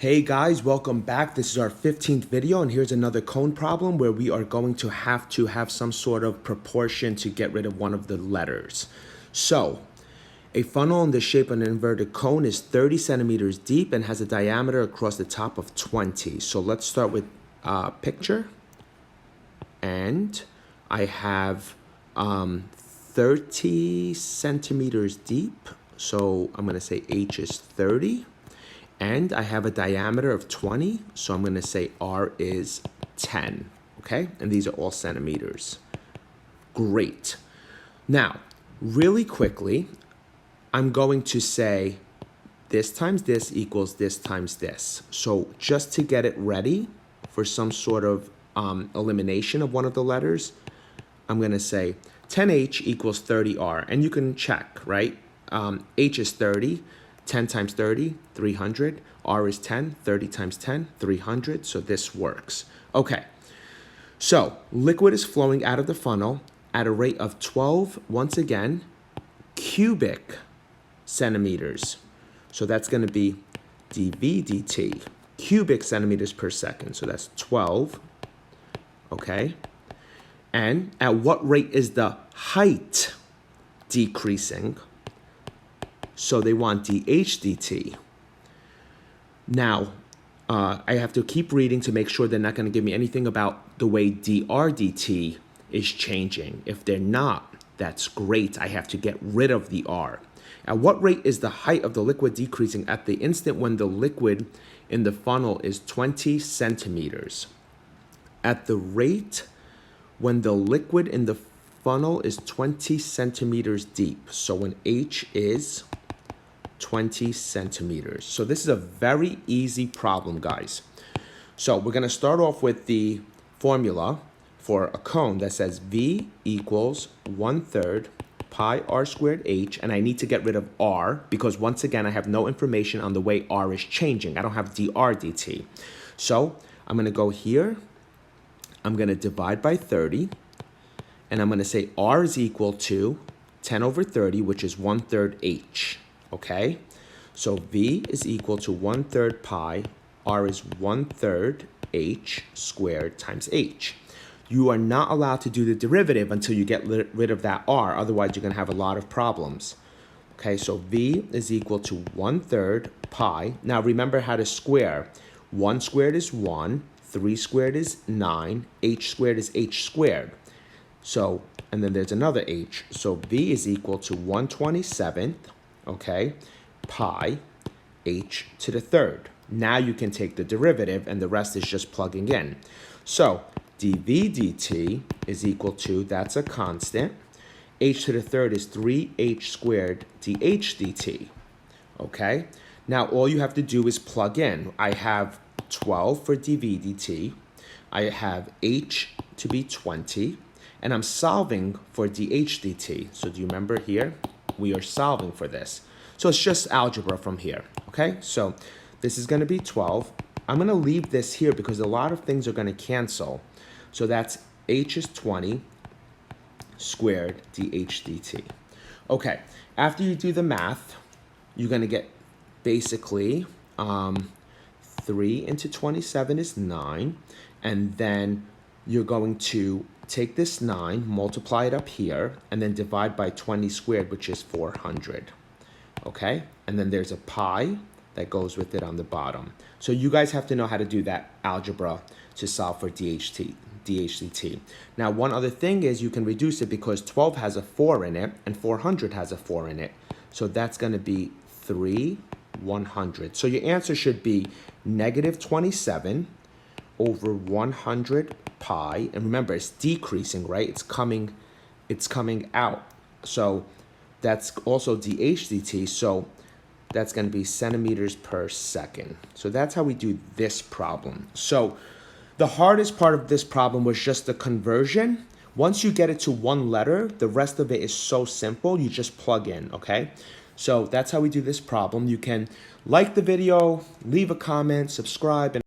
Hey guys, welcome back. This is our 15th video, and here's another cone problem where we are going to have some sort of proportion to get rid of one of the letters. So, a funnel in the shape of an inverted cone is 30 centimeters deep and has a diameter across the top of 20. So let's start with picture. And I have 30 centimeters deep. So I'm going to say H is 30. And I have a diameter of 20, so I'm going to say R is 10, okay? And these are all centimeters. Great. Now, really quickly, I'm going to say this times this equals this times this. So just to get it ready for some sort of elimination of one of the letters, I'm going to say 10H equals 30R. And you can check, right? H is 30. 10 times 30, 300. R is 10, 30 times 10, 300. So this works. Okay, so liquid is flowing out of the funnel at a rate of 12, once again, cubic centimeters. So that's going to be dV dt, cubic centimeters per second. So that's 12, okay? And at what rate is the height decreasing? So they want dH dt. Now, I have to keep reading to make sure they're not going to give me anything about the way dr dt is changing. If they're not, that's great. I have to get rid of the r. At what rate is the height of the liquid decreasing at the instant when the liquid in the funnel is 20 centimeters? At the rate when the liquid in the funnel is 20 centimeters deep. So when H is 20 centimeters. So this is a very easy problem, guys. So we're going to start off with the formula for a cone that says V equals 1/3 pi r squared h, and I need to get rid of r because once again I have no information on the way r is changing. I don't have dr dt. So I'm going to go here. I'm going to divide by 30, and I'm going to say r is equal to 10 over 30, which is 1/3 h. Okay, so V is equal to 1/3 pi, R is 1/3 H squared times H. You are not allowed to do the derivative until you get rid of that R, otherwise you're going to have a lot of problems. Okay, so V is equal to 1/3 pi. Now remember how to square. 1 squared is 1, 3 squared is 9, H squared is H squared. So, and then there's another H. So V is equal to 1/27th. Okay, pi h to the 3rd. Now you can take the derivative and the rest is just plugging in. So dV dt is equal to, that's a constant, h to the 3rd is 3h squared dH dt. Okay, now all you have to do is plug in. I have 12 for dV dt. I have h to be 20, and I'm solving for dH dt. So do you remember here? We are solving for this. So it's just algebra from here, okay? So this is going to be 12. I'm going to leave this here because a lot of things are going to cancel. So that's h is 20 squared dH dt. Okay, after you do the math, you're going to get basically 3 into 27 is 9. And then you're going to take this 9, multiply it up here, and then divide by 20 squared, which is 400. Okay? And then there's a pi that goes with it on the bottom. So you guys have to know how to do that algebra to solve for dH dt. Now, one other thing is you can reduce it because 12 has a 4 in it, and 400 has a 4 in it. So that's going to be 3/100. So your answer should be negative 27 over 100 pi, and remember it's decreasing, right? It's coming out. So that's also dH dt, so that's going to be centimeters per second. So that's how we do this problem. So the hardest part of this problem was just the conversion. Once you get it to one letter, the rest of it is so simple, you just plug in, okay? So that's how we do this problem. You can like the video, leave a comment, subscribe, and